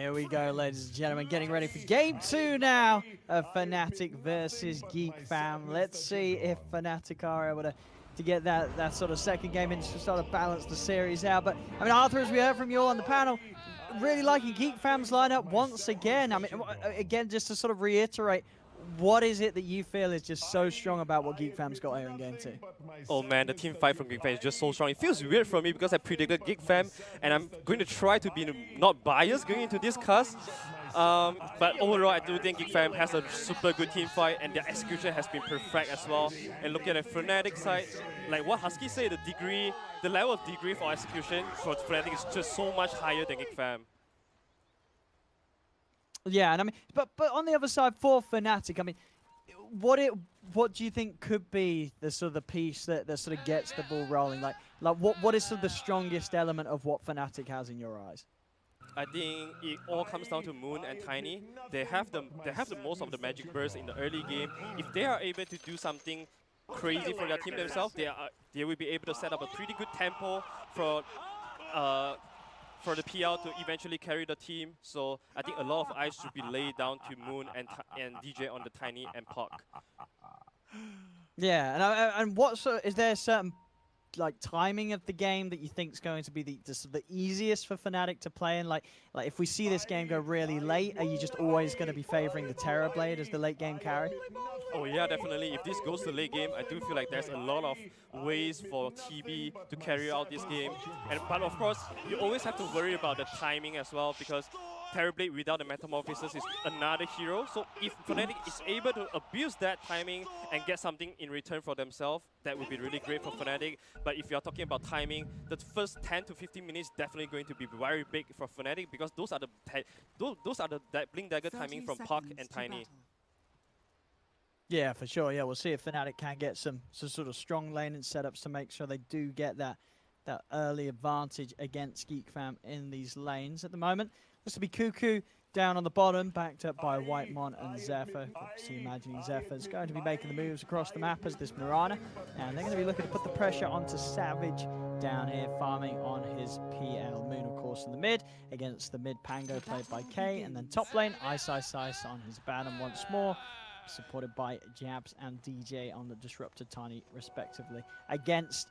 Here we go, ladies and gentlemen, getting ready for game 2 now of Fnatic versus Geek Fam. Let's see if Fnatic are able to get that sort of second game in to sort of balance the series out. But, I mean, Arthur, as we heard from you all on the panel, really liking Geek Fam's lineup once again. I mean, again, just to sort of reiterate, what is it that you feel is just so strong about what Geek Fam's got here in game 2? Oh man, the team fight from Geek Fam is just so strong. It feels weird for me because I predicted Geek Fam, and I'm going to try to be not biased going into this cast. But overall, I do think Geek Fam has a super good team fight, and their execution has been perfect as well. And looking at the Fnatic side, like what Husky said, the level of degree for execution for Fnatic is just so much higher than Geek Fam. Yeah, and I mean, but on the other side for Fnatic, I mean, what do you think could be the sort of the piece that sort of gets the ball rolling? Like what is sort of the strongest element of what Fnatic has in your eyes? I think it all comes down to Moon and Tiny. They have the most of the magic bursts in the early game. If they are able to do something crazy for their team themselves, they will be able to set up a pretty good tempo for the PL to eventually carry the team. So I think a lot of eyes should be laid down to Moon and DJ on the Tiny and Puck. Yeah, and what sort is there a certain like timing of the game that you think is going to be the easiest for Fnatic to play in? Like if we see this game go really late, are you just always going to be favoring the Terrorblade as the late game carry? Oh yeah, definitely. If this goes to late game, I do feel like there's a lot of ways for TB to carry out this game. But of course, you always have to worry about the timing as well, because Terrorblade without the Metamorphosis is another hero. So if Fnatic is able to abuse that timing and get something in return for themselves, that would be really great for Fnatic. But if you're talking about timing, the first 10 to 15 minutes definitely going to be very big for Fnatic, because those are the Blink Dagger timing from Puck and Tiny. Yeah, for sure. Yeah, we'll see if Fnatic can get some sort of strong laning setups to make sure they do get that early advantage against Geek Fam in these lanes. At the moment, looks to be Kuku down on the bottom, backed up by Whitemon and Zephyr. Obviously, imagining Zephyr's going to be making the moves across the map as this Mirana, and they're going to be looking to put the pressure onto Savage down here, farming on his PL. Moon, of course, in the mid against the mid Pango played by K, and then top lane Ice on his Baron once more, supported by Jabs and DJ on the Disrupted Tiny, respectively, against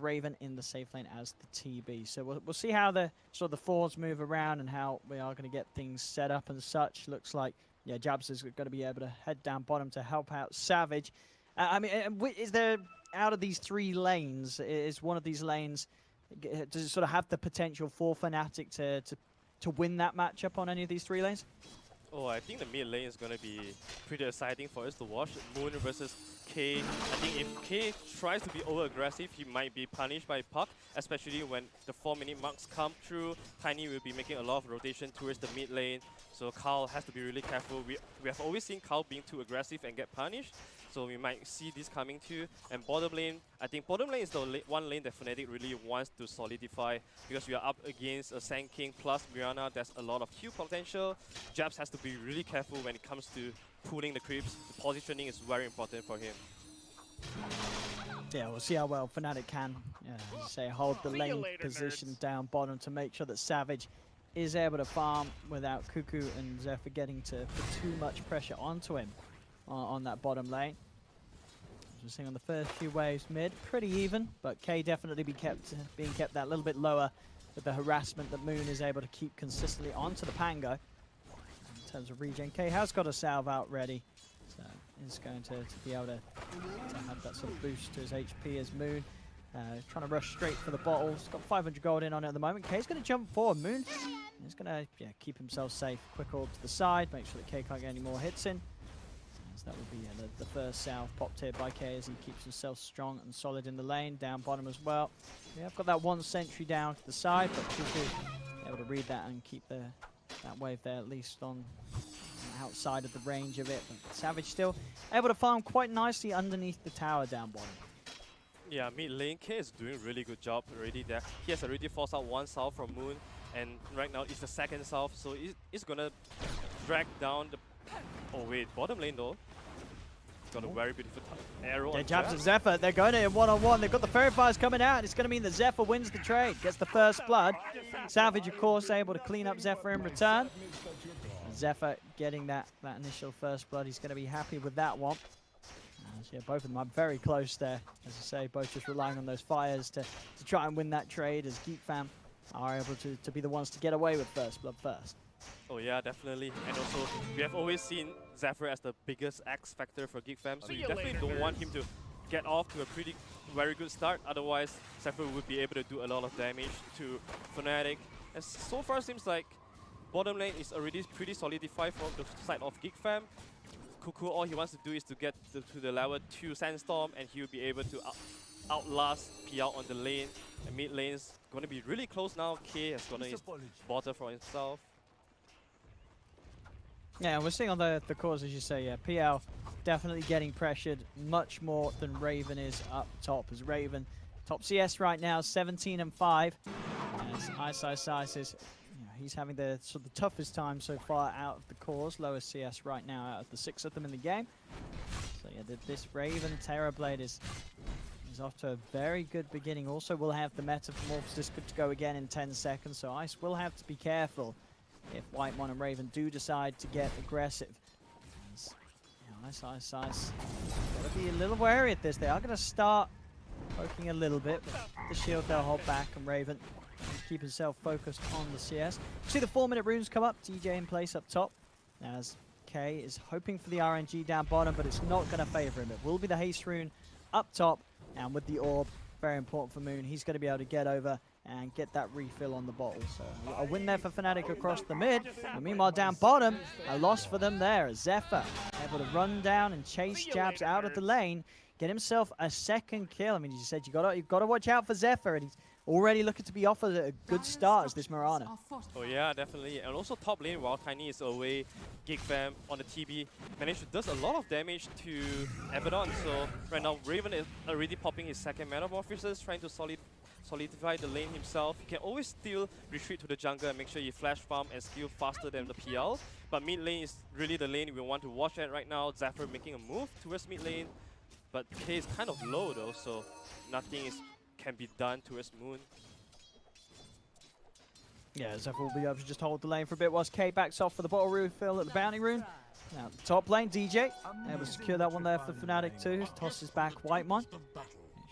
Raven in the safe lane as the TB. So we'll see how the sort of the fours move around and how we are going to get things set up and such. Looks like, yeah, Jabs is going to be able to head down bottom to help out Savage. I mean, is there, out of these three lanes, is one of these lanes, does it sort of have the potential for Fnatic to win that matchup on any of these three lanes? Oh, I think the mid lane is going to be pretty exciting for us to watch. Moon versus K. I think if K tries to be over-aggressive, he might be punished by Puck, especially when the 4-minute marks come through. Tiny will be making a lot of rotation towards the mid lane, so Carl has to be really careful. We have always seen Carl being too aggressive and get punished, so we might see this coming too. And bottom lane, I think bottom lane is the one lane that Fnatic really wants to solidify, because we are up against a Sand King plus Mirana. There's a lot of Q potential. Jabs has to be really careful when it comes to pulling the creeps. The positioning is very important for him. Yeah, we'll see how well Fnatic can, hold the lane position down bottom to make sure that Savage is able to farm without Kuku and Zephyr getting to put too much pressure onto him on that bottom lane. As we're seeing on the first few waves mid, pretty even, but K definitely being kept that little bit lower with the harassment that Moon is able to keep consistently onto the Pango. In terms of regen, K has got a salve out ready, so is going to be able to have that sort of boost to his HP as Moon. Trying to rush straight for the bottle. He's got 500 gold in on it at the moment. K's going to jump forward. Moon is going to keep himself safe. Quick orb to the side, make sure that K can't get any more hits in. So that will be the first salve popped here by K as he keeps himself strong and solid in the lane. Down bottom as well. Yeah, I've got that one sentry down to the side, but Kuku able to read that and keep that wave there at least on outside of the range of it. But Savage still able to farm quite nicely underneath the tower down bottom. Yeah, mid lane, K is doing a really good job already there. He has already forced out one salve from Moon, and right now it's the second salve, so it's gonna drag down the... Oh wait, bottom lane though. Got a very beautiful arrow Yeah, on jabs Jab. at Zephyr. They're going in one-on-one. They've got the Fairy Fires coming out. It's going to mean that Zephyr wins the trade, gets the first blood. Savage, of course, able to clean up Zephyr in return. Zephyr getting that initial first blood. He's going to be happy with that one. So yeah, both of them are very close there. As I say, both just relying on those fires to try and win that trade, as Geek Fam are able to be the ones to get away with first blood first. Oh yeah, definitely. And also, we have always seen Zephyr as the biggest X factor for Geek Fam, so you definitely don't want him to get off to a very good start. Otherwise, Zephyr would be able to do a lot of damage to Fnatic. And so far, seems like bottom lane is already pretty solidified from the side of Geek Fam. Cuckoo, all he wants to do is to get to the level 2 Sandstorm, and he will be able to outlast PL on the lane. And mid lane's going to be really close now. K has got his bottom for himself. Yeah, we're seeing on the cores, as you say, yeah, PL definitely getting pressured much more than Raven is up top. As Raven, top CS right now, 17 and 5. As Ice is, he's having the sort of the toughest time so far out of the cores. Lowest CS right now out of the 6 of them in the game. So yeah, this Raven Terrorblade is off to a very good beginning. Also, we'll have the Metamorphosis good to go again in 10 seconds. So Ice will have to be careful if Whitemon and Raven do decide to get aggressive. As, Ice got to be a little wary at this. They are going to start poking a little bit, but the shield they'll hold back, and Raven keep himself focused on the CS. See the 4-minute runes come up, DJ in place up top, as K is hoping for the RNG down bottom, but it's not going to favor him. It will be the haste rune up top, and with the orb, very important for Moon. He's going to be able to get over and get that refill on the bottle. So a win there for Fnatic across the mid. And meanwhile, down bottom, a loss for them there. Zephyr able to run down and chase Jabs out of the lane, get himself a second kill. I mean, as you said, you've got to watch out for Zephyr, and he's already looking to be offered a good start as this Mirana. Oh yeah, definitely. And also top lane, while Tiny is away, Geek Fam on the TB managed to do a lot of damage to Abaddon. So right now, Raven is already popping his second Metamorphosis, trying to solidify the lane himself. He can always still retreat to the jungle and make sure you flash farm and skill faster than the PL. But mid lane is really the lane we want to watch at right now. Zephyr making a move towards mid lane, but K is kind of low though, so nothing can be done towards Moon. Yeah, Zephyr will be able to just hold the lane for a bit whilst K backs off for the bottle refill at the bounty rune. Now, the top lane, DJ able to secure that one there for Fnatic too. Tosses back Whitemon. Make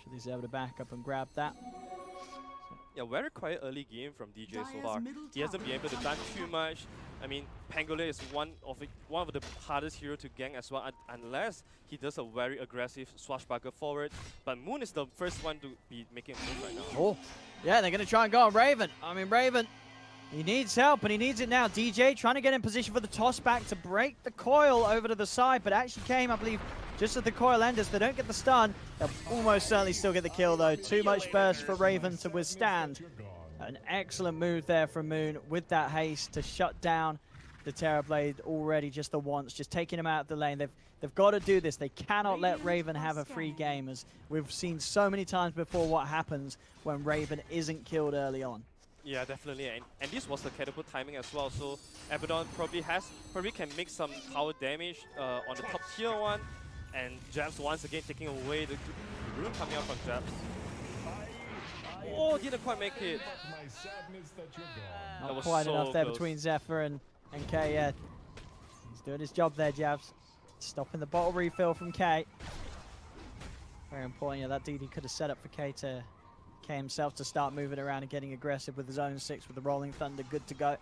sure he's able to back up and grab that. Yeah, very quiet early game from DJ so far. He hasn't been able to done too much. I mean, Pangolier is one of the hardest hero to gank as well, unless he does a very aggressive swashbuckler forward. But Moon is the first one to be making a move right now. Oh, yeah, they're going to try and go on Raven. I mean, Raven, he needs help, and he needs it now. DJ trying to get in position for the toss back to break the coil over to the side, but actually came, I believe, just as the coil enters. They don't get the stun. They'll almost certainly still get the kill, though. Too much burst for Raven to withstand. An excellent move there from Moon with that haste to shut down the Terrorblade already just the once, just taking him out of the lane. They've got to do this. They cannot let Raven have a free game, as we've seen so many times before what happens when Raven isn't killed early on. Yeah, definitely, and this was the catapult timing as well. So Abaddon probably can make some power damage on the top tier one, and Jabs once again taking away the rune coming out from Jabs. Oh, didn't quite make it. Not quite enough there between Zephyr and K. Yeah, he's doing his job there, Jabs. Stopping the bottle refill from K. Very important. Yeah, that DD could have set up for K himself to start moving around and getting aggressive with his own 6 with the Rolling Thunder good to go.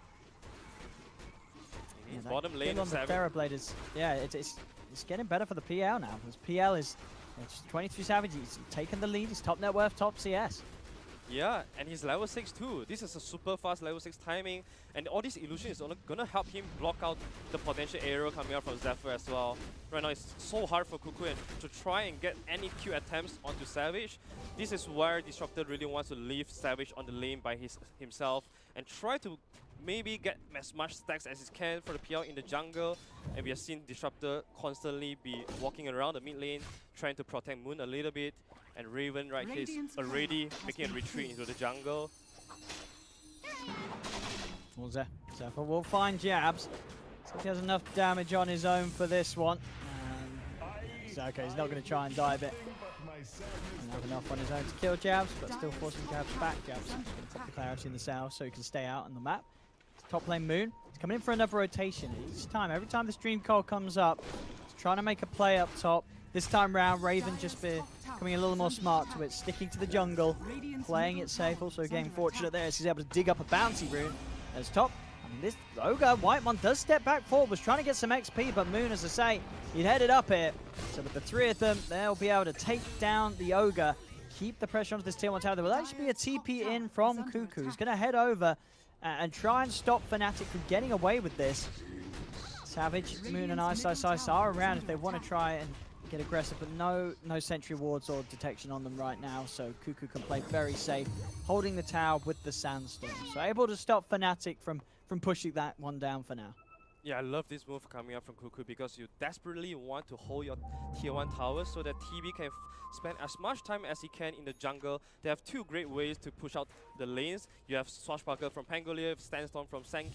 Yeah, bottom lane on the Terrorblade is, yeah, it's getting better for the PL now, because PL is 23 Savage. He's taken the lead. He's top net worth, top CS. Yeah, and he's level 6 too. This is a super fast level 6 timing, and all this illusion is gonna help him block out the potential arrow coming out from Zephyr as well. Right now it's so hard for Cuckoo to try and get any Q attempts onto Savage. This is where Disruptor really wants to leave Savage on the lane by himself and try to maybe get as much stacks as he can for the PL in the jungle. And we have seen Disruptor constantly be walking around the mid lane, trying to protect Moon a little bit. And Raven right here is already making a retreat into the jungle. Well, Zephyr will find Jabs. So he has enough damage on his own for this one. And Okay, he's not going to try and dive it. Doesn't have enough on his own to kill Jabs, but still forcing Jabs back. Jabs going to put the clarity in the south so he can stay out on the map. Top lane Moon. He's coming in for another rotation. Every time this Dream Coil comes up, he's trying to make a play up top. This time round, Raven just becoming a little more smart to it, sticking to the jungle, playing it safe. Also getting fortunate there as he's able to dig up a bounty rune as top. I mean, this Ogre, Whitemon does step back forward, was trying to get some XP, but Moon, as I say, he'd headed up here. So with the three of them, they'll be able to take down the Ogre, keep the pressure onto this tier 1 tower. There will actually be a TP in from Kuku. He's going to head over and try and stop Fnatic from getting away with this. Savage, Moon, and Ice are around if they want to try and get aggressive, but no sentry wards or detection on them right now, so Kuku can play very safe, holding the tower with the Sandstorm. So able to stop Fnatic from pushing that one down for now. Yeah, I love this move coming up from Kuku because you desperately want to hold your tier 1 towers so that TB can spend as much time as he can in the jungle. They have two great ways to push out the lanes. You have Swashbuckler from Pangolier, Sandstorm from Sand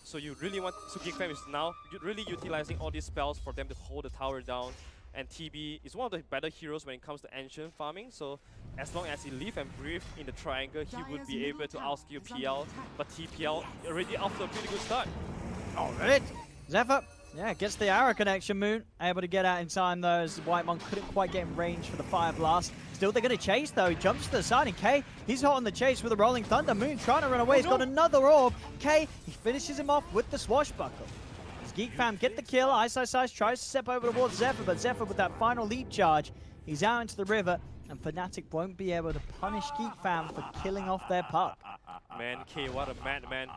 So you really want, so GigFam is now really utilizing all these spells for them to hold the tower down. And TB is one of the better heroes when it comes to ancient farming, so as long as he live and breathe in the triangle, he would be able to outskill PL, but TPL already off to a pretty good start. Alright, Zephyr, yeah, gets the arrow connection. Moon able to get out in time though, as Whitemon couldn't quite get in range for the Fire Blast. Still they're going to chase though, he jumps to the side, and K, he's hot on the chase with a Rolling Thunder. Moon trying to run away, he's got another orb. K, he finishes him off with the Swashbuckle. GeekFam get the kill. Ice tries to step over towards Zephyr, but Zephyr with that final leap charge, he's out into the river, and Fnatic won't be able to punish GeekFam for killing off their puck. Man, K, what a madman.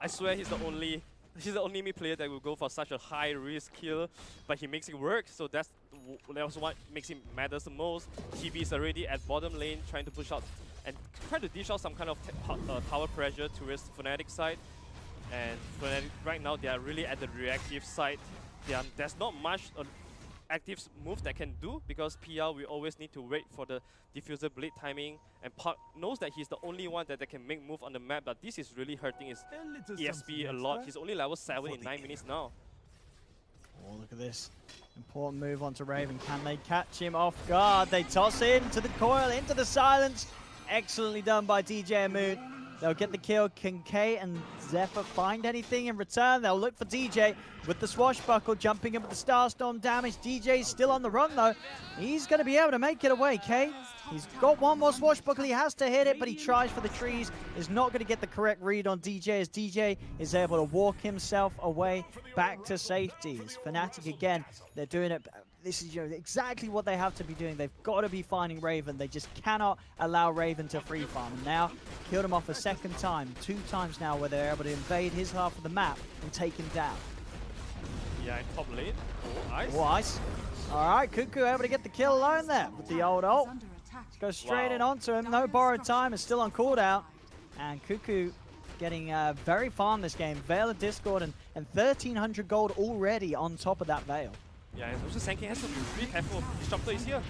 I swear he's the only mid player that will go for such a high risk kill, but he makes it work, so that was what makes him matters the most. TB is already at bottom lane trying to push out and try to dish out some kind of tower pressure towards Fnatic side. And Fnatic right now, they are really at the reactive side. There's not much active move that can do because PL will always need to wait for the diffuser blade timing, and Puck knows that he's the only one that can make move on the map, but this is really hurting his ESP a lot. He's only level 7 in 9 minutes now. Oh, look at this. Important move onto Raven. Can they catch him off guard? They toss into the coil, into the silence. Excellently done by DJ and Moon. They'll get the kill. Can K and Zephyr find anything in return? They'll look for DJ with the Swashbuckle, jumping in with the Starstorm damage. DJ's still on the run though. He's going to be able to make it away, K. He's got one more Swashbuckle. He has to hit it, but he tries for the trees. Is not going to get the correct read on DJ, as DJ is able to walk himself away back to safety. As Fnatic again, they're doing it. This is exactly what they have to be doing. They've got to be finding Raven. They just cannot allow Raven to free farm. And now, killed him off a second time. 2 times now where they're able to invade his half of the map and take him down. Yeah, in top lane. Oh, Ice. Oh, Ice. Alright, Kuku able to get the kill alone there with the old ult. Goes straight in onto him. No borrowed time. Is still on cooldown. And Kuku getting very farm this game. Veil of Discord and 1,300 gold already on top of that Veil. Yeah, and also Sand King has to be really careful. Disruptor is here.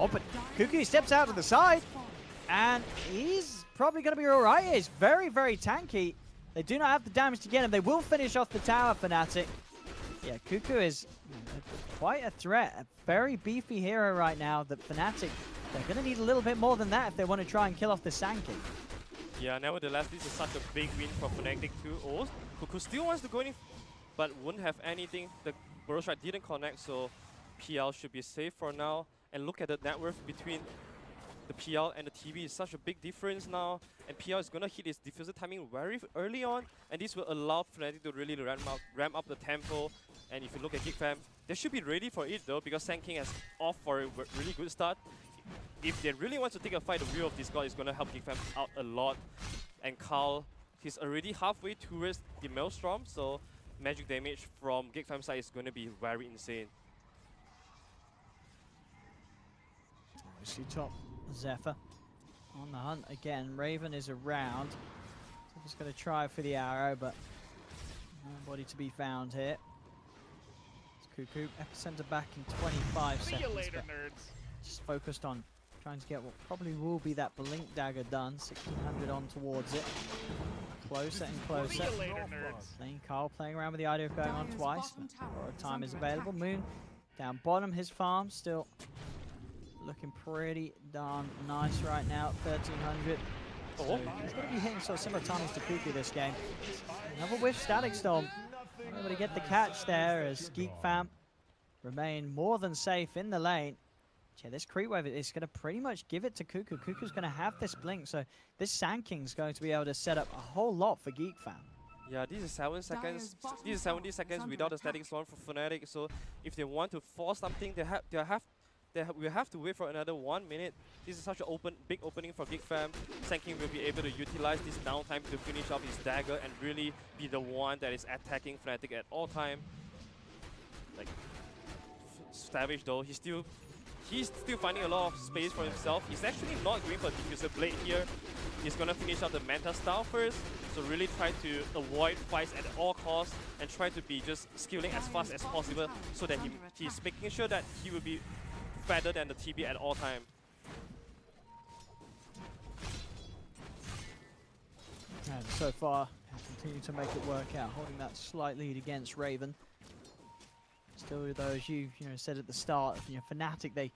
Oh, but Kuku steps out to the side, and he's probably going to be alright. He's very, very tanky. They do not have the damage to get him. They will finish off the tower, Fnatic. Yeah, Kuku is quite a threat. A very beefy hero right now that Fnatic, they're going to need a little bit more than that if they want to try and kill off the Sand King. Yeah, nevertheless, this is such a big win for Fnatic too. Oh, Kuku still wants to go in, but wouldn't have anything. The Burrow Strike didn't connect, so PL should be safe for now. And look at the net worth between the PL and the TB is such a big difference now. And PL is going to hit his diffuser timing very early on, and this will allow Fnatic to really ramp up the tempo. And if you look at GigFam, they should be ready for it though, because Sand King has off for a really good start. If they really want to take a fight, the Wheel of Discord is going to help GigFam out a lot. And Carl, he's already halfway towards the Maelstrom, so magic damage from GigFam side is going to be very insane. Obviously top Zephyr on the hunt again. Raven is around. So just going to try for the arrow, but nobody to be found here. It's Kuku, epicenter back in 25 seconds. See you later, nerds. Just focused on trying to get what probably will be that Blink Dagger done. 1600 on towards it. Closer and closer. Lane Carl playing around with the idea of going on twice. Borrowed time is available. Moon Down bottom, his farm still looking pretty darn nice right now, 1300. So he's going to be hitting sort of similar timings to Kuku this game. Another whiff Static Storm. Not able to get the catch there as Geek Fam remain more than safe in the lane. Yeah, this creep wave is going to pretty much give it to Kuku. Kuku's going to have this blink, so this Sand King's going to be able to set up a whole lot for Geek Fam. Yeah, this is 7 seconds. This is 70 seconds without a Static Storm for Fnatic. So if they want to force something, they will have to wait for another 1 minute. This is such an big opening for Geek Fam. Sand King will be able to utilize this downtime to finish off his dagger and really be the one that is attacking Fnatic at all time. Like Savage though, he's still finding a lot of space for himself. He's actually not going for Diffuser Blade here. He's gonna finish out the Manta style first. So really try to avoid fights at all costs and try to be just skilling as fast as possible so that he's making sure that he will be better than the TB at all time. And so far, continue to make it work out, holding that slight lead against Raven. Still, though, as you said at the start, Fnatic, they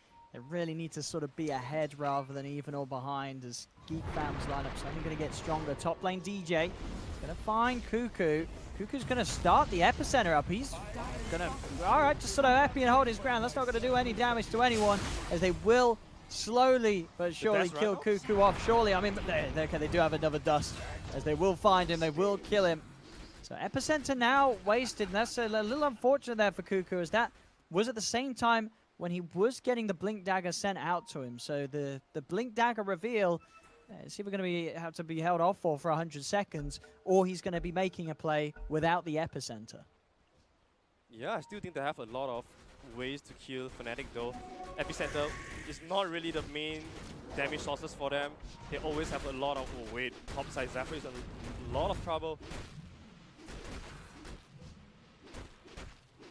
really need to sort of be ahead rather than even or behind, as Geek Fam's lineup's only going to get stronger. Top lane DJ going to find Kuku. Kuku's going to start the epicenter up. He's going to, all right, just sort of happy and hold his ground. That's not going to do any damage to anyone, as they will slowly but surely kill Kuku off. Surely, I mean, they do have another dust, as they will find him, they will kill him. So epicenter now wasted, and that's a little unfortunate there for Kuku, as that was at the same time when he was getting the Blink Dagger sent out to him. So the Blink Dagger reveal, it's either going to have to be held off for 100 seconds, or he's going to be making a play without the epicenter. Yeah, I still think they have a lot of ways to kill Fnatic though. Epicenter is not really the main damage sources for them. They always have a lot of weight. Topside Zephyr is a lot of trouble.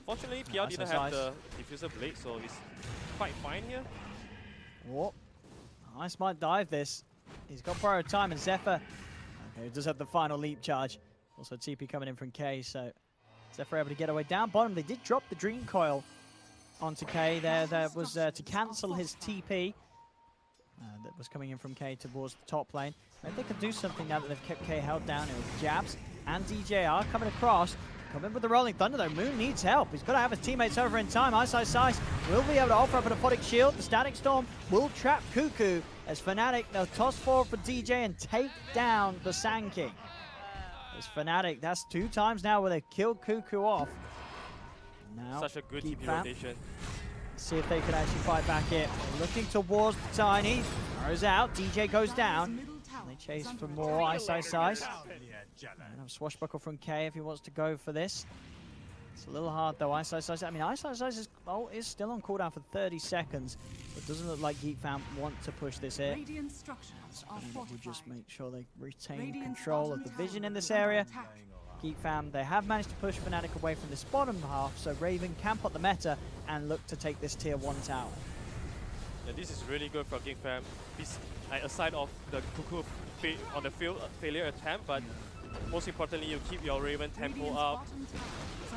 Fortunately, PL didn't have the Diffuser Blade, so he's quite fine here. Oh, Ice might dive this. He's got borrowed time, and Zephyr does have the final leap charge. Also TP coming in from K, so Zephyr able to get away. Down bottom, they did drop the Dream Coil onto K. There was to cancel his TP. That was coming in from K towards the top lane. Maybe they could do something now that they've kept K held down. It was Jabs and DJ are coming across. Come in with the Rolling Thunder though. Moon needs help. He's got to have his teammates over in time. Ice will be able to offer up an Aphotic Shield. The Static Storm will trap Kuku as Fnatic, they'll toss forward for DJ and take down the Sand King. As Fnatic, that's 2 times now where they killed Kuku off. Now, such a good TP rotation. See if they can actually fight back here. Looking towards the Tiny. Throws out. DJ goes down. And they chase for more. Ice. And Swashbuckle from K if he wants to go for this. It's a little hard though. Ice. I mean, Ice is still on cooldown for 30 seconds. It doesn't look like Geek Fam want to push this here. We'll just make sure they retain control of the vision in this area. Geek Fam, they have managed to push Fnatic away from this bottom half, so Raven can put the meta and look to take this tier 1 tower. Yeah, this is really good for Geek Fam. Aside of the Kuku on the field failure attempt, but most importantly, you keep your Raven tempo up.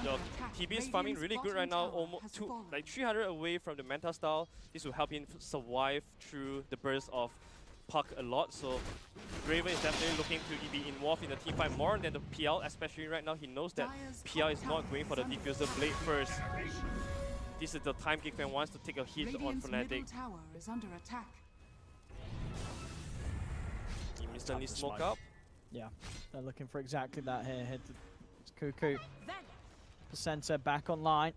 Your TB is farming really good right now, almost 300 away from the Manta style. This will help him survive through the burst of Puck a lot. So Raven is definitely looking to be involved in the team fight more than the PL, especially right now. He knows that PL is not going for the Diffuser Blade first. This is the time Geek Fam wants to take a hit on Fnatic. He instantly smoke up. Yeah, they're looking for exactly that here. It's Kuku. Center back online.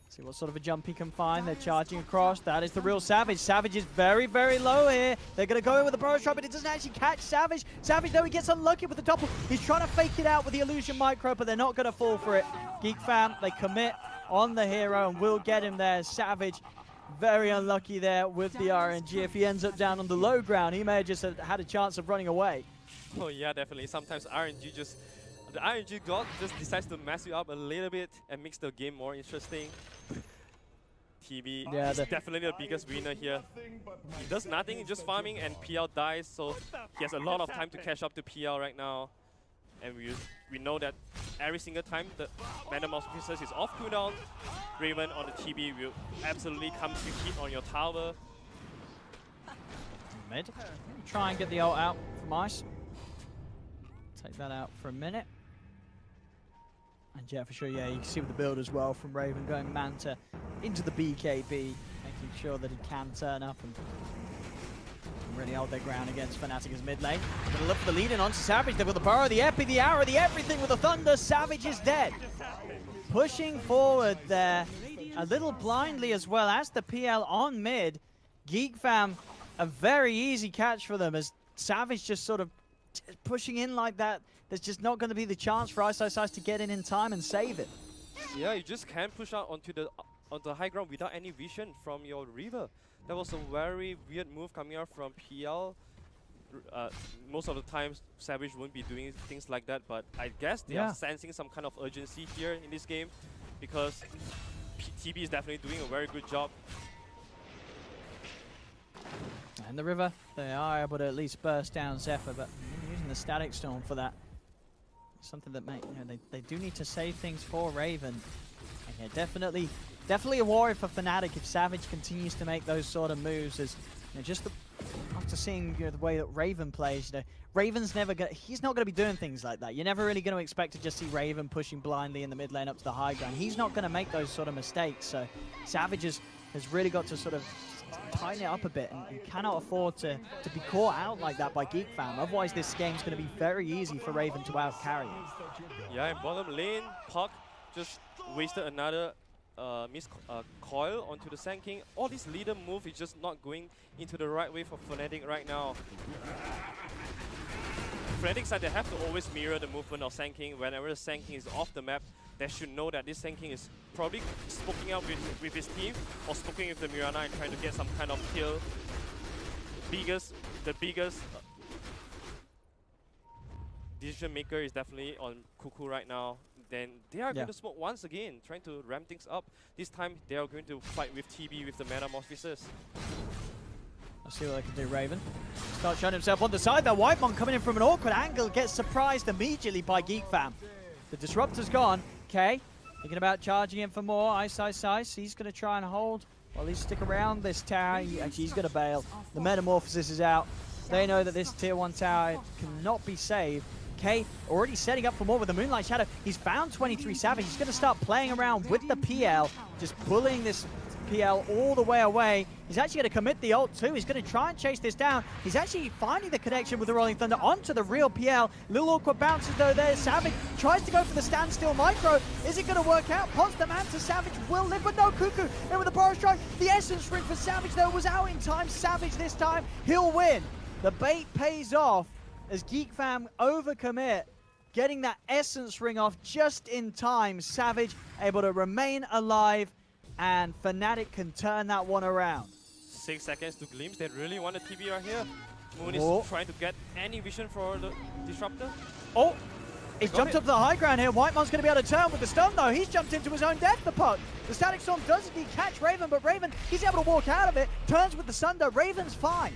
See what sort of a jump he can find. They're charging across. That is the real Savage. Savage is very, very low here. They're going to go in with the Burrow Shot, but it doesn't actually catch Savage. Savage, though, he gets unlucky with the double. He's trying to fake it out with the Illusion Micro, but they're not going to fall for it. Geek Fam, they commit on the hero and will get him there. Savage, very unlucky there with the RNG. If he ends up down on the low ground, he may have just had a chance of running away. Oh yeah, definitely. Sometimes the RNG god just decides to mess you up a little bit and makes the game more interesting. TB is definitely the biggest winner here. He does nothing, just farming, and PL dies, so he has a lot of time to catch up to PL right now. And we know that every single time the Metamorphosis is off cooldown, Raven on the TB will absolutely come to hit on your tower. Mid. Try and get the ult out from Ice. Take that out for a minute. And yeah, for sure, yeah, you can see with the build as well from Raven going Manta into the BKB, making sure that he can turn up and really hold their ground against Fnatic's mid lane. Gonna look for the lead in onto Savage. They've got the Burrow, the Epi, the Arrow, the everything with the Thunder. Savage is dead. Pushing forward there a little blindly as well as the PL on mid. Geek Fam, a very easy catch for them as Savage just sort of pushing in like that. There's just not going to be the chance for Ice to get in time and save it. Yeah, you just can't push out onto the high ground without any vision from your Reaver. That was a very weird move coming out from PL. Most of the times, Savage won't be doing things like that, but I guess they are sensing some kind of urgency here in this game because TB is definitely doing a very good job. And the River, they are able to at least burst down Zephyr, but using the Static Storm for that. Something that they do need to save things for Raven. And yeah, definitely a worry for Fnatic if Savage continues to make those sort of moves. As just after seeing the way that Raven plays, Raven's never gonna. He's not gonna be doing things like that. You're never really gonna expect to just see Raven pushing blindly in the mid lane up to the high ground. He's not gonna make those sort of mistakes. So Savage has really got to sort of tighten it up a bit and cannot afford to be caught out like that by Geek Fam. Otherwise, this game's going to be very easy for Raven to out-carry it. Yeah, in bottom lane, Puck just wasted another coil onto the Sand King. All this leader move is just not going into the right way for Fnatic right now. Fnatic side, they have to always mirror the movement of Sand King. Whenever the Sand King is off the map, they should know that this Sand King is probably spoking out with his team or spoking with the Mirana and trying to get some kind of kill. The biggest decision maker is definitely on Cuckoo right now. Then they are going to smoke once again, trying to ramp things up. This time they are going to fight with TB with the Metamorphosis. Let's see what they can do, Raven. Start showing himself on the side. That Whitemon coming in from an awkward angle gets surprised immediately by Geek Fam. The Disruptor's gone. Okay, thinking about charging in for more. Ice. He's going to try and hold. Well, he's stick around this tower. He's going to bail. The Metamorphosis is out. They know that this tier 1 tower cannot be saved. Okay, already setting up for more with the Moonlight Shadow. He's found 23 Savage. He's going to start playing around with the PL, just pulling this PL all the way away. He's actually going to commit the ult too. He's going to try and chase this down. He's actually finding the connection with the Rolling Thunder onto the real PL. Little awkward bounces though there. Savage tries to go for the standstill micro. Is it going to work out? Pods the man to Savage. Will live, but no Cuckoo. And with the Burrow Strike, the Essence Ring for Savage though was out in time. Savage this time, he'll win. The bait pays off as Geek Fam overcommit, getting that Essence Ring off just in time. Savage able to remain alive, and Fnatic can turn that one around. 6 seconds to Glimpse. They really want a TB right here. Moon is trying to get any vision for the Disruptor. Oh, he's jumped up to the high ground here. Whitemon's going to be able to turn with the stun though. He's jumped into his own death, the Puck. The Static Storm does indeed catch Raven, but Raven, he's able to walk out of it. Turns with the Sunder. Raven's fine.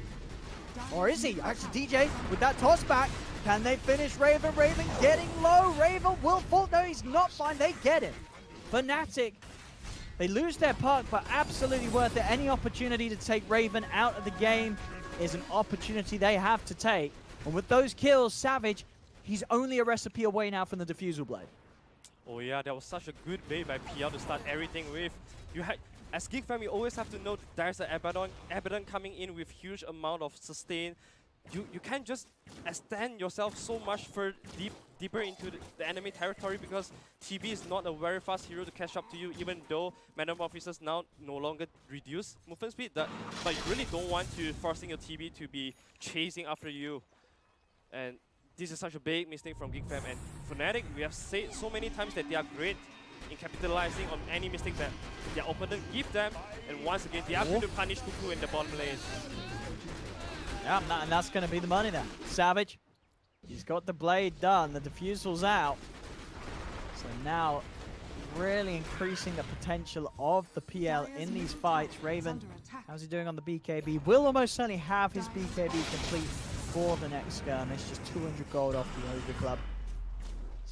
Or is he? Actually, DJ with that toss back. Can they finish Raven? Raven getting low. Raven will fall. No, he's not fine. They get him. Fnatic, they lose their Puck, but absolutely worth it. Any opportunity to take Raven out of the game is an opportunity they have to take. And with those kills, Savage, he's only a recipe away now from the Diffusal Blade. Oh yeah, that was such a good bait by PL to start everything with. As Geek Fam, you always have to know there's an Abaddon coming in with huge amount of sustain. You can't just extend yourself so much deeper into the enemy territory because TB is not a very fast hero to catch up to you, even though Metamorphosis now no longer reduce movement speed. But you really don't want to forcing your TB to be chasing after you. And this is such a big mistake from Geek Fam. And Fnatic, we have said so many times that they are great in capitalizing on any mistake that their opponent give them. And once again, they are going to punish Cuckoo in the bottom lane. Yeah, and that's going to be the money then. Savage, he's got the blade done. The Diffusal's out. So now, really increasing the potential of the PL in these fights. Raven, how's he doing on the BKB? Will almost certainly have his BKB complete for the next skirmish. Just 200 gold off the Ogre Club.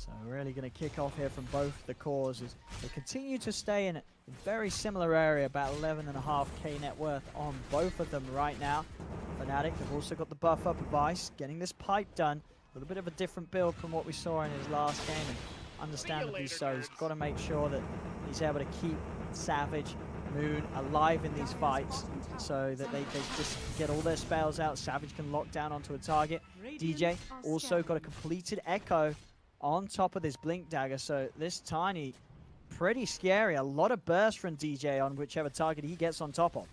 So really going to kick off here from both the cores as they continue to stay in a very similar area, about 11.5k net worth on both of them right now. Fnatic have also got the buff up of Ice, getting this pipe done. A little bit of a different build from what we saw in his last game, and understandably so. He's got to make sure that he's able to keep Savage, Moon alive in these fights so that they just get all their spells out. Savage can lock down onto a target. DJ also got a completed Echo on top of this Blink Dagger, so this Tiny, pretty scary. A lot of burst from DJ on whichever target he gets on top of.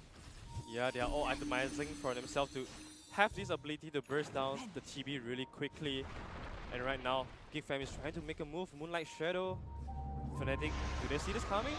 Yeah, they are all itemizing for themselves to have this ability to burst down the TB really quickly. And right now, GigFam is trying to make a move. Moonlight Shadow. Fnatic, do they see this coming?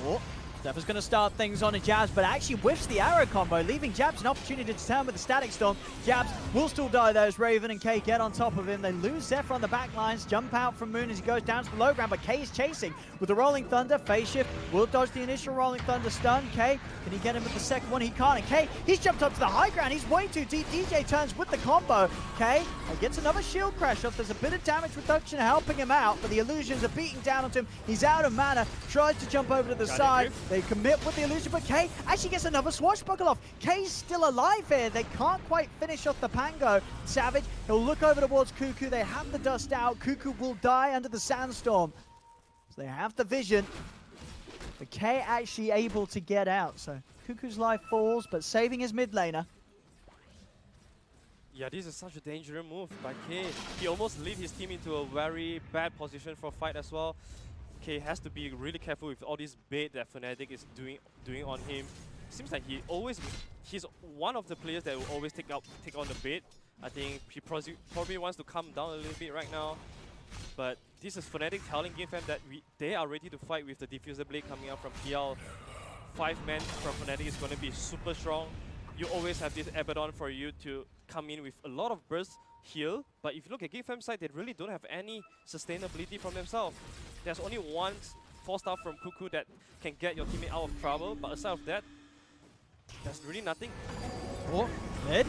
Whoa. Zephyr's going to start things on a Jabs, but actually whiffs the arrow combo, leaving Jabs an opportunity to turn with the Static Storm. Jabs will still die though as Raven and K get on top of him. They lose Zephyr on the back lines, jump out from Moon as he goes down to the low ground, but K is chasing with the Rolling Thunder. Phase Shift will dodge the initial Rolling Thunder stun. K, can he get him with the second one? He can't. And K, he's jumped up to the high ground. He's way too deep. DJ turns with the combo. K gets another shield crash off. There's a bit of damage reduction helping him out, but the illusions are beating down onto him. He's out of mana, tries to jump over to the side. They commit with the illusion, but K actually gets another swashbuckle off. K's still alive here. They can't quite finish off the Pango. Savage, he'll look over towards Kuku. They have the dust out. Kuku will die under the sandstorm. So they have the vision. But K actually able to get out. So Kuku's life falls, but saving his mid laner. Yeah, this is such a dangerous move by K. He almost lead his team into a very bad position for fight as well. K has to be really careful with all this bait that Fnatic is doing on him. Seems like he's one of the players that will always take on the bait. I think he probably wants to calm down a little bit right now. But this is Fnatic telling GameFam that they are ready to fight with the Diffuser Blade coming out from PL. 5-man from Fnatic is going to be super strong. You always have this Abaddon for you to come in with a lot of burst heal. But if you look at GameFam's side, they really don't have any sustainability from themselves. There's only one 4-star from Kuku that can get your teammate out of trouble, but aside of that, there's really nothing. Oh, mid.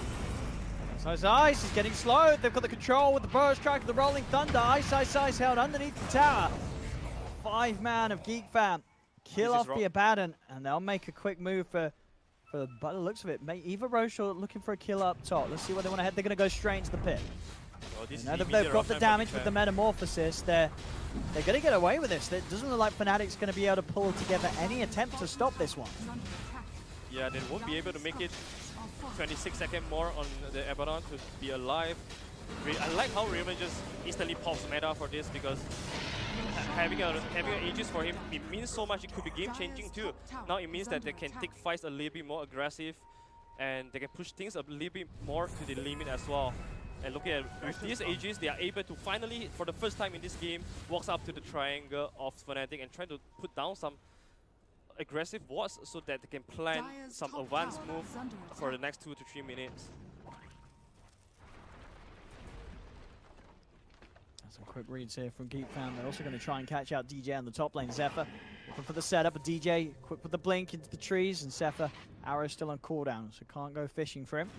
Ice is getting slowed. They've got the control with the burst strike of the Rolling Thunder. Ice held underneath the tower. 5-man of GeekFam. Kill off the Abaddon, and they'll make a quick move for by the looks of it. Either Roche or looking for a kill up top. Let's see where they want to head. They're going to go straight into the pit. Now that they've got the damage with the Metamorphosis, they're going to get away with this. It doesn't look like Fnatic's going to be able to pull together any attempt to stop this one. Yeah, they won't be able to make it 26 seconds more on the Abaddon to be alive. I like how Raven just instantly pops meta for this, because having an Aegis for him, it means so much. It could be game changing too. Now it means that they can take fights a little bit more aggressive, and they can push things a little bit more to the limit as well. And looking at with these Aegis, they are able to finally, for the first time in this game, walk up to the triangle of Fnatic and try to put down some aggressive wards so that they can plan some advanced move for the next 2 to 3 minutes. Some quick reads here from GeekFam. They're also going to try and catch out DJ on the top lane. Zephyr looking for the setup, but DJ quick with the blink into the trees, and Zephyr arrow still on cooldown, so can't go fishing for him.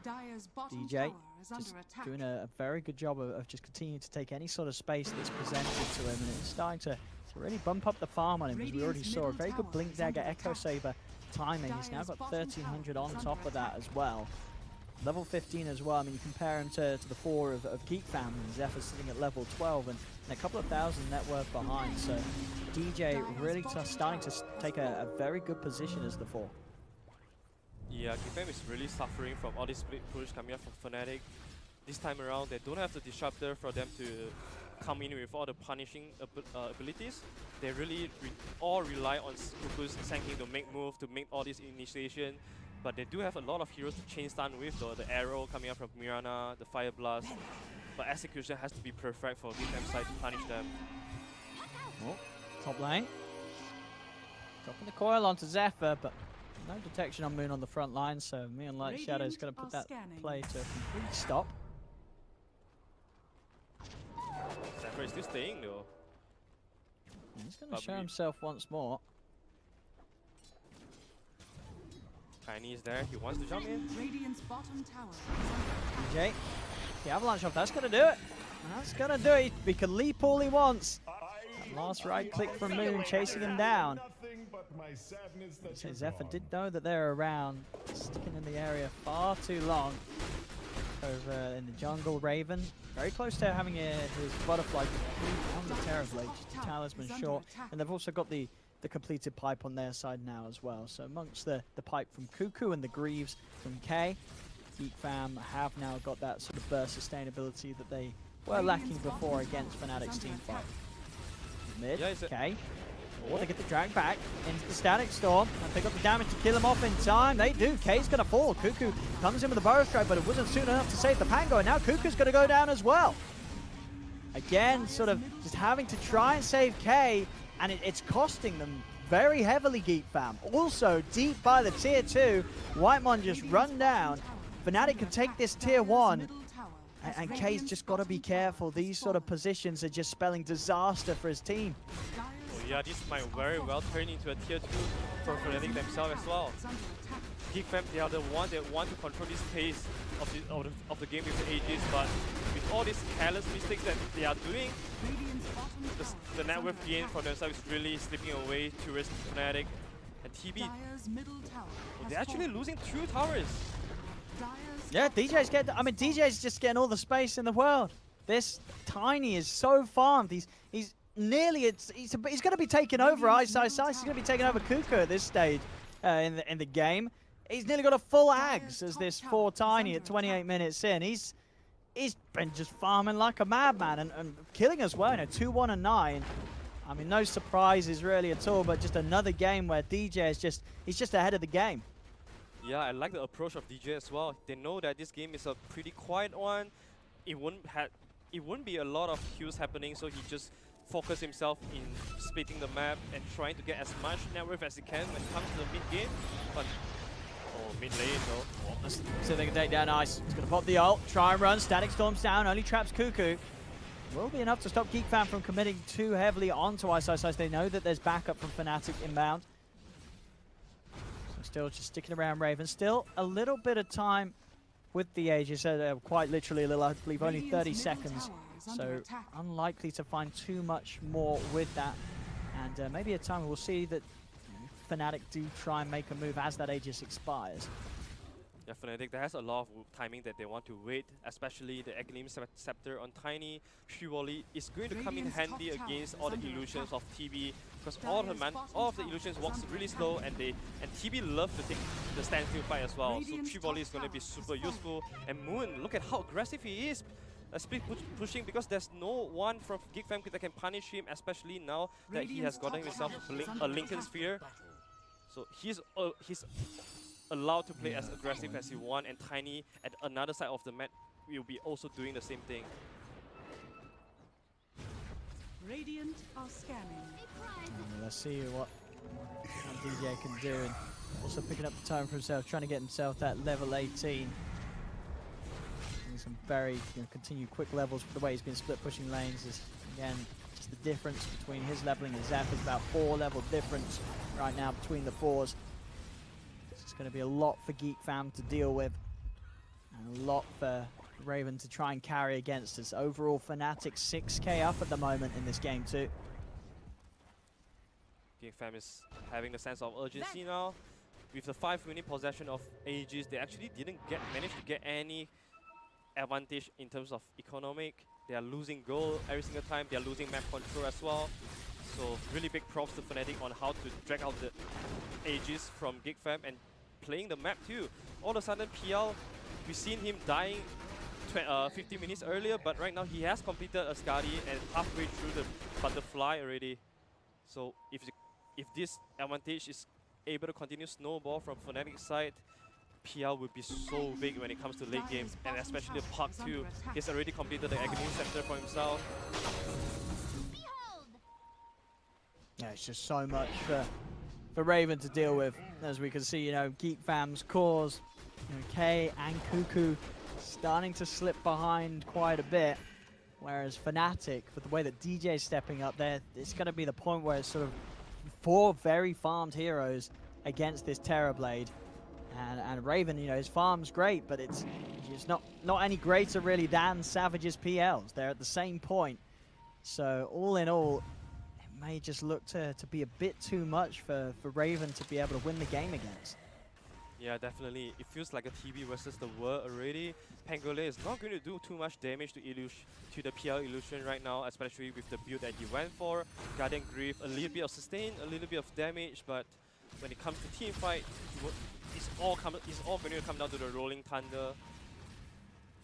DJ just doing a very good job of just continuing to take any sort of space that's presented to him, and it's starting to really bump up the farm on him, as we already saw. A very good Blink Dagger Echo Saber timing. He's now got 1300 on top of that as well. Level 15 as well. I mean, you compare him to the 4 of GeekFam, and Zephyr's sitting at level 12 and a couple of thousand net worth behind. So DJ really starting to take a very good position as the 4. Yeah, GeekFam is really suffering from all this split push coming up from Fnatic. This time around, they don't have the Disruptor for them to come in with all the punishing abilities. They really all rely on Kuku's Sanking to make move, to make all this initiation. But they do have a lot of heroes to chain stun with, though. The arrow coming up from Mirana, the Fire Blast. But execution has to be perfect for GameFam side to punish them. Oh, top lane. Dropping the coil onto Zephyr, but no detection on Moon on the front line, so Moonlight Shadow is going to put that play to a complete stop. Zephyr is still staying, though. He's going to show himself once more. Tiny is there, he wants to jump in. Radiant's bottom tower. DJ, the avalanche off, that's going to do it. That's gonna do it. We can leap all he wants. Last right click from Moon, chasing him down. So Zephyr did know that they're around, sticking in the area far too long. Over in the jungle, Raven very close to having his butterfly on the Terrorblade, just a talisman short. And they've also got the completed pipe on their side now as well. So amongst the pipe from Kuku and the Greaves from K, Geek Fam have now got that sort of burst sustainability that they were lacking before against Fnatic's team fight. Mid, K. Oh, they get the drag back into the Static Storm and pick up the damage to kill him off in time. They do. K's going to fall. Kuku comes in with a Burrow Strike, but it wasn't soon enough to save the Pango, and now Kuku's going to go down as well. Again, sort of just having to try and save K, and it's costing them very heavily, Geek Fam. Also, deep by the tier 2, Whitemon just run down. Fnatic can take this tier 1. And K's just got to be careful. These sort of positions are just spelling disaster for his team. Oh yeah, this might very well turn into a tier 2 for Fnatic themselves as well. Geek Fam, they are the one that want to control this pace of the game with the Aegis, but with all these careless mistakes that they are doing, the net worth gain for themselves is really slipping away towards Fnatic. And TB, they're actually losing 2 towers. Yeah, DJ's just getting all the space in the world. This Tiny is so farmed. He's nearly he's going to be taking over Ice. He's going to be taking over Kuku at this stage in the game. He's nearly got a full Ags as this 4 Tiny at 28 minutes in. He's been just farming like a madman and killing as well. 2-1 and 9. I mean, no surprises really at all, but just another game where DJ is he's just ahead of the game. Yeah, I like the approach of DJ as well. They know that this game is a pretty quiet one. It wouldn't be a lot of kills happening, so he just focused himself in splitting the map and trying to get as much net worth as he can when it comes to the mid game. But mid lane though. So they can take down Ice. He's going to pop the ult, try and run. Static Storm's down, only traps Kuku. Will be enough to stop Geek Fam from committing too heavily onto Ice. They know that there's backup from Fnatic inbound. Still just sticking around Raven. Still a little bit of time with the Aegis. Quite literally a little, I believe only 30 seconds. So unlikely to find too much more with that. And maybe a time we'll see that Fnatic do try and make a move as that Aegis expires. Yeah, Fnatic, there has a lot of timing that they want to wait, especially the Aghanim Scepter on Tiny. Shivoli is going to come in handy against all the illusions of TB, because all of the illusions walks really slow, and TB loves to take the standstill fight as well. So Shivoli is going to be super useful. And Moon, look at how aggressive he is. Split pushing, because there's no one from Geek Fam that can punish him, especially now that he has gotten himself a Lincoln Sphere. So he's allowed to play as aggressive as he wants, and Tiny at another side of the map will be also doing the same thing. Radiant are scanning. Let's see what DJ can do, and also picking up the time for himself, trying to get himself that level 18. Some very continued quick levels for the way he's been split pushing lanes. Is again just the difference between his leveling and Zeph is about 4 level difference right now between the 4s. It's going to be a lot for Geek Fam to deal with, and a lot for Raven to try and carry against us. Overall, Fnatic 6k up at the moment in this game too. Geek Fam is having the sense of urgency now. With the 5-minute possession of Aegis, they actually didn't manage to get any advantage in terms of economic. They are losing gold every single time. They are losing map control as well. So really big props to Fnatic on how to drag out the Aegis from Geek Fam and playing the map too. All of a sudden PL, we've seen him dying 50 minutes earlier, but right now he has completed a Skadi and halfway through the butterfly already. So if this advantage is able to continue snowball from Fnatic's side, PL would be so big when it comes to late game, and especially Puck too. He's already completed the Aghanim Scepter for himself. Yeah, it's just so much for Raven to deal with. As we can see, Geek Fam's cores, K and Kuku starting to slip behind quite a bit. Whereas Fnatic, with the way that DJ is stepping up there, it's going to be the point where it's sort of 4 very farmed heroes against this Terrorblade. And Raven, you know, his farm's great, but it's not any greater really than Savage's PLs. They're at the same point. So all in all, it may just look to be a bit too much for Raven to be able to win the game against. Yeah, definitely. It feels like a TB versus the world already. Pangolin is not going to do too much damage to the PL Illusion right now, especially with the build that he went for. Guardian Grief, a little bit of sustain, a little bit of damage, but when it comes to team fight, it's all going to come down to the Rolling Thunder.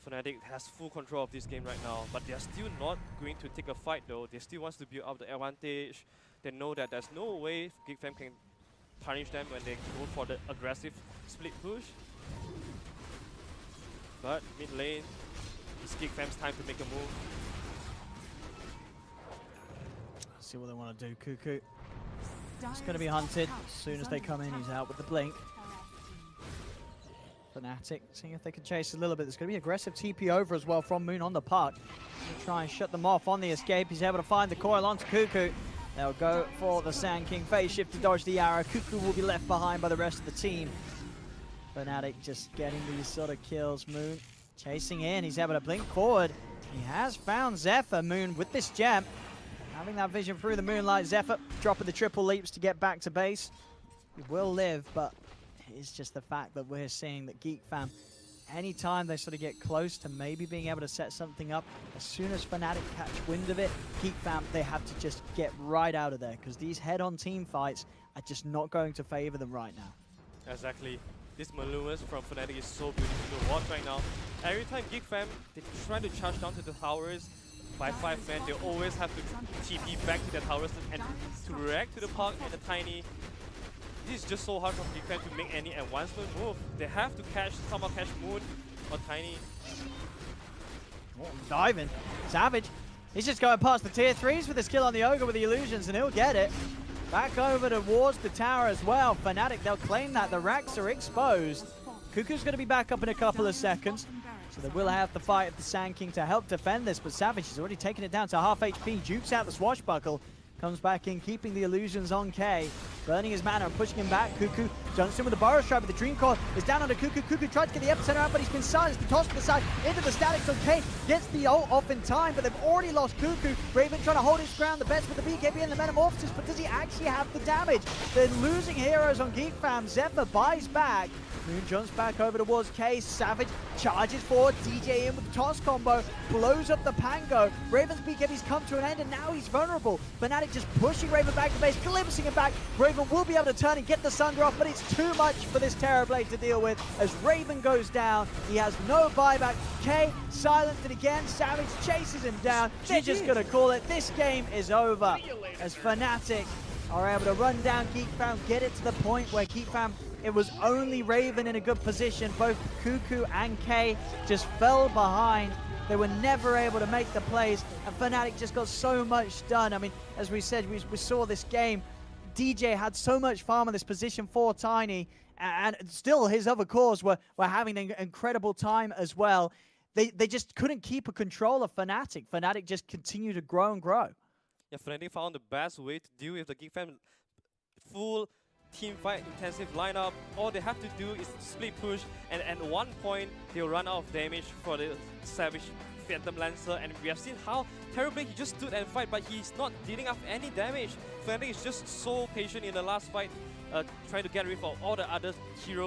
Fnatic has full control of this game right now, but they're still not going to take a fight though. They still want to build up the advantage. They know that there's no way GigFam can punish them when they go for the aggressive split push. But mid lane, it's GigFam's time to make a move. Let's see what they want to do. Cuckoo. He's going to be hunted as soon as they come in. He's out with the blink. Fnatic seeing if they can chase a little bit. There's going to be aggressive TP over as well from Moon on the puck. He'll try and shut them off on the escape. He's able to find the coil onto Cuckoo. They'll go for the Sand King. Phase shift to dodge the arrow. Cuckoo will be left behind by the rest of the team. Fnatic just getting these sort of kills. Moon chasing in. He's able to blink forward. He has found Zephyr. Moon with this gem. Having that vision through the moonlight. Zephyr dropping the triple leaps to get back to base. He will live, but it's just the fact that we're seeing that GeekFam, anytime they sort of get close to maybe being able to set something up, as soon as Fnatic catch wind of it, GeekFam, they have to just get right out of there, because these head-on team fights are just not going to favor them right now. Exactly. This Malumas from Fnatic is so beautiful to watch right now. Every time GeekFam, they try to charge down to the towers by 5 men, they always have to TP back to the towers and to react to the puck and the Tiny. This is just so hard for GeekFam to make any advancement move. They have to somehow catch Moon or Tiny. Oh, diving. Savage. He's just going past the tier 3s with the skill on the Ogre with the illusions, and he'll get it. Back over towards the tower as well. Fnatic, they'll claim that. The racks are exposed. Cuckoo's going to be back up in a couple of seconds. So they will have to fight the Sand King to help defend this, but Savage has already taken it down to half HP. Jukes out the swashbuckle. Comes back in, keeping the illusions on K. Burning his mana and pushing him back. Cuckoo jumps in with the Burrow Strike, but the Dream Core is down under Cuckoo. Cuckoo tried to get the epicenter out, but he's been silenced. The toss to the side into the statics on K. Gets the ult off in time, but they've already lost Cuckoo. Raven trying to hold his ground. The best with the BKB and the Metamorphosis, but does he actually have the damage? They're losing heroes on GeekFam. Zephyr buys back. Moon jumps back over towards K. Savage charges forward. DJ in with the toss combo. Blows up the Pango. Raven's BKB's come to an end, and now he's vulnerable. Fnatic just pushing Raven back to base, glimpsing him back. Raven will be able to turn and get the Sunder off, but it's too much for this Terrorblade to deal with as Raven goes down. He has no buyback. K silenced it again. Savage chases him down. They're just going to call it. This game is over as Fnatic are able to run down GeekFam, get it to the point where GeekFam, it was only Raven in a good position. Both Cuckoo and K just fell behind. They were never able to make the plays, and Fnatic just got so much done. I mean, as we said, we saw this game. DJ had so much farm in this position for Tiny, and still his other cores were having an incredible time as well. They just couldn't keep a control of Fnatic. Fnatic just continued to grow and grow. Yeah, Fnatic found the best way to deal with the GeekFam full team fight intensive lineup. All they have to do is split push, and at one point they'll run out of damage for the Savage Phantom Lancer, and we have seen how Terrorblade, he just stood and fight, but he's not dealing up any damage. Fnatic is just so patient in the last fight, trying to get rid of all the other heroes.